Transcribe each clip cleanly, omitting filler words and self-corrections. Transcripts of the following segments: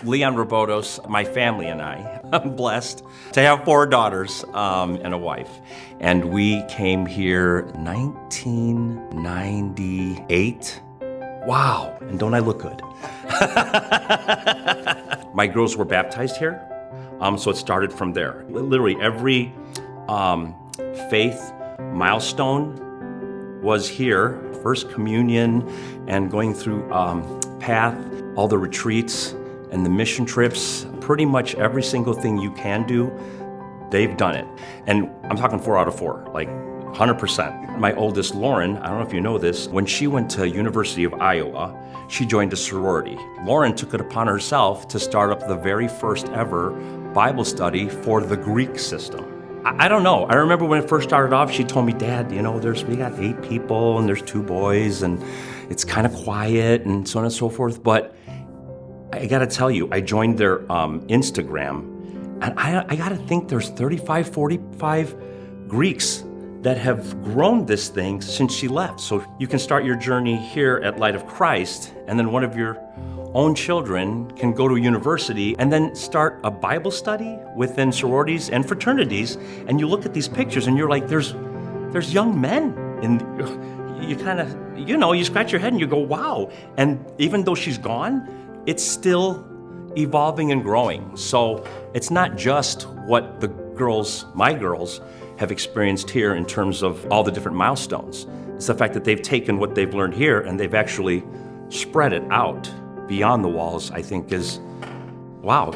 Leon Robotos, my family and I, I'm blessed to have 4 daughters and a wife. And we came here 1998. Wow, and don't I look good? My girls were baptized here, so it started from there. Literally every faith milestone was here. First communion and going through PATH, all the retreats and the mission trips, pretty much every single thing you can do, they've done it. And I'm talking 4 out of 4, like 100%. My oldest, Lauren, I don't know if you know this, when she went to University of Iowa, she joined a sorority. Lauren took it upon herself to start up the very first ever Bible study for the Greek system. I don't know. I remember when it first started off, she told me, Dad, we got 8 people and there's 2 boys and it's kind of quiet and so on and so forth. But I got to tell you, I joined their Instagram, and I got to think there's 35, 45 Greeks that have grown this thing since she left. So you can start your journey here at Light of Christ, and then one of your own children can go to a university and then start a Bible study within sororities and fraternities. And you look at these pictures and you're like, there's young men. And you kind of, you scratch your head and you go, wow. And even though she's gone, it's still evolving and growing. So it's not just what my girls have experienced here in terms of all the different milestones. It's the fact that they've taken what they've learned here and they've actually spread it out beyond the walls, I think is, wow,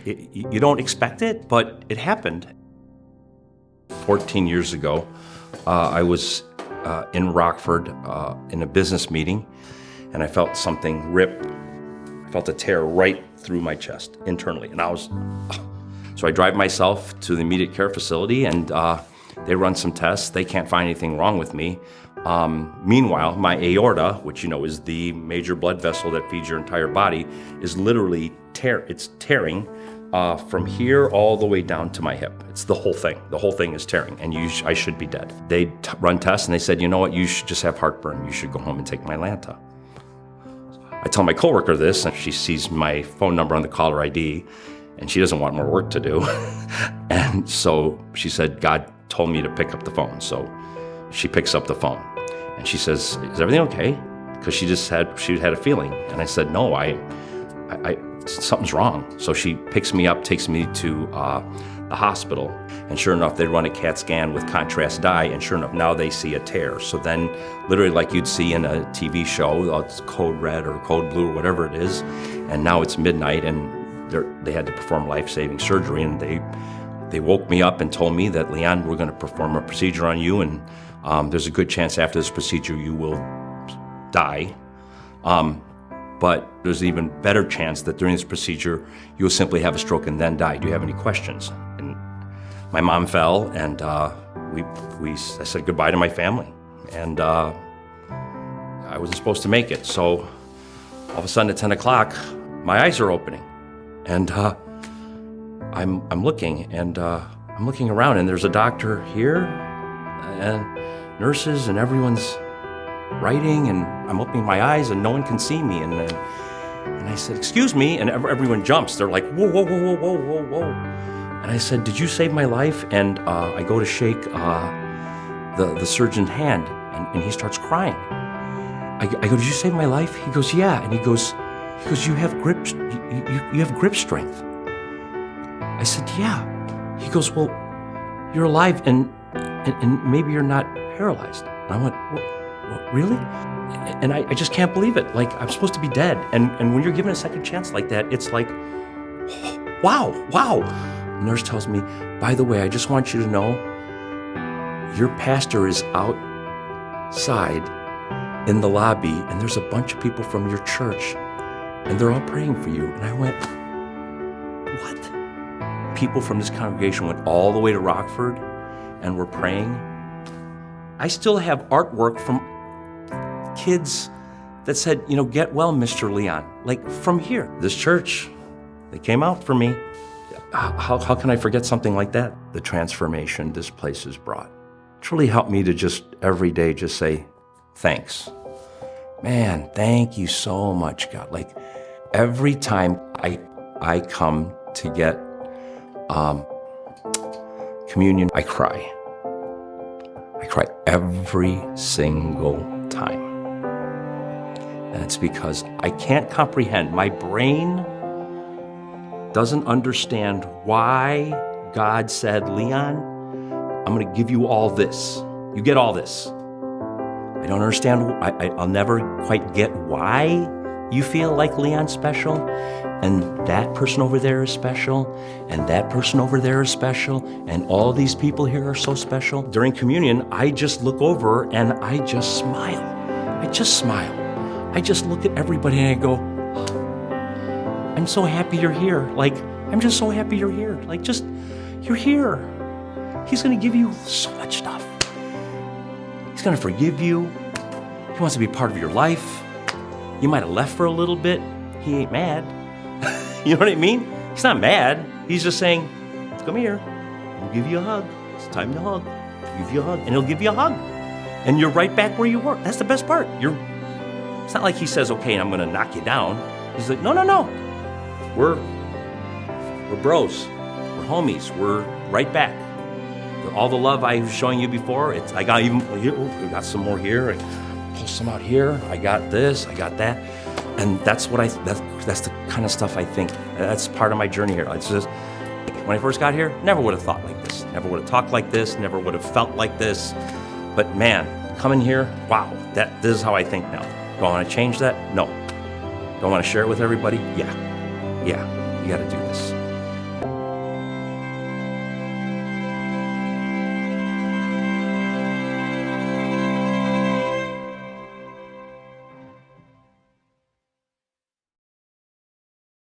you don't expect it, but it happened. 14 years ago, I was in Rockford in a business meeting, and I felt something rip. I felt a tear right through my chest internally, and so I drive myself to the immediate care facility, and they run some tests. They can't find anything wrong with me. Meanwhile, my aorta, which is the major blood vessel that feeds your entire body, is literally tearing from here all the way down to my hip. It's the whole thing. The whole thing is tearing, and I should be dead. They run tests, and they said, you know what, you should just have heartburn. You should go home and take Mylanta. I tell my coworker this, and she sees my phone number on the caller ID, and she doesn't want more work to do. And so she said, God told me to pick up the phone. So she picks up the phone, and she says, is everything okay? Because she had a feeling. And I said, no, something's wrong. So she picks me up, takes me to the hospital, and sure enough, they run a CAT scan with contrast dye, and sure enough, now they see a tear. So then, literally like you'd see in a TV show, it's code red or code blue or whatever it is, and now it's midnight, and they had to perform life-saving surgery, and they woke me up and told me that, Leon, we're going to perform a procedure on you, and there's a good chance after this procedure you will die. But there's an even better chance that during this procedure, you'll simply have a stroke and then die. Do you have any questions? And my mom fell, and I said goodbye to my family. And I wasn't supposed to make it. So all of a sudden at 10 o'clock, my eyes are opening. And I'm looking, and I'm looking around, and there's a doctor here, and nurses, and everyone's writing, and I'm opening my eyes and no one can see me, and I said, excuse me, and everyone jumps. They're like, whoa, whoa, whoa, whoa, whoa, whoa, whoa. And I said, did you save my life? And I go to shake the surgeon's hand, and he starts crying. I go, did you save my life? He goes, yeah. And he goes, you have grip, you have grip strength. I said, yeah. He goes, well, you're alive, and maybe you're not paralyzed. And I went, what, really? And I just can't believe it. Like, I'm supposed to be dead. And when you're given a second chance like that, it's like, wow. The nurse tells me, by the way, I just want you to know, your pastor is outside in the lobby, and there's a bunch of people from your church, and they're all praying for you. And I went, what? People from this congregation went all the way to Rockford and were praying. I still have artwork from kids that said, get well, Mr. Leon. Like, from here, this church, they came out for me. How can I forget something like that? The transformation this place has brought. It's really helped me to just every day just say, thanks. Man, thank you so much, God. Like, every time I come to get communion, I cry. I cry every single time. And it's because I can't comprehend. My brain doesn't understand why God said, Leon, I'm going to give you all this. You get all this. I don't understand. I'll never quite get why you feel like Leon's special, and that person over there is special, and that person over there is special, and all these people here are so special. During communion, I just look over and I just smile. I just smile. I just look at everybody and I go, oh, I'm so happy you're here. Like, I'm just so happy you're here. Like, just, you're here. He's going to give you so much stuff. He's going to forgive you. He wants to be part of your life. You might have left for a little bit. He ain't mad. You know what I mean? He's not mad. He's just saying, come here. We'll give you a hug. It's time to hug. I'll give you a hug. And he'll give you a hug. And you're right back where you were. That's the best part. It's not like he says, okay, I'm going to knock you down. He's like, no. We're bros. We're homies. We're right back. All the love I was showing you before, I got even here. We got some more here. I pull some out here. I got this. I got that. And that's what that's the kind of stuff I think. That's part of my journey here. It's just, when I first got here, never would have thought like this. Never would have talked like this. Never would have felt like this. But man, coming here, wow, this is how I think now. Do I want to change that? No. Do I want to share it with everybody? Yeah. You got to do this.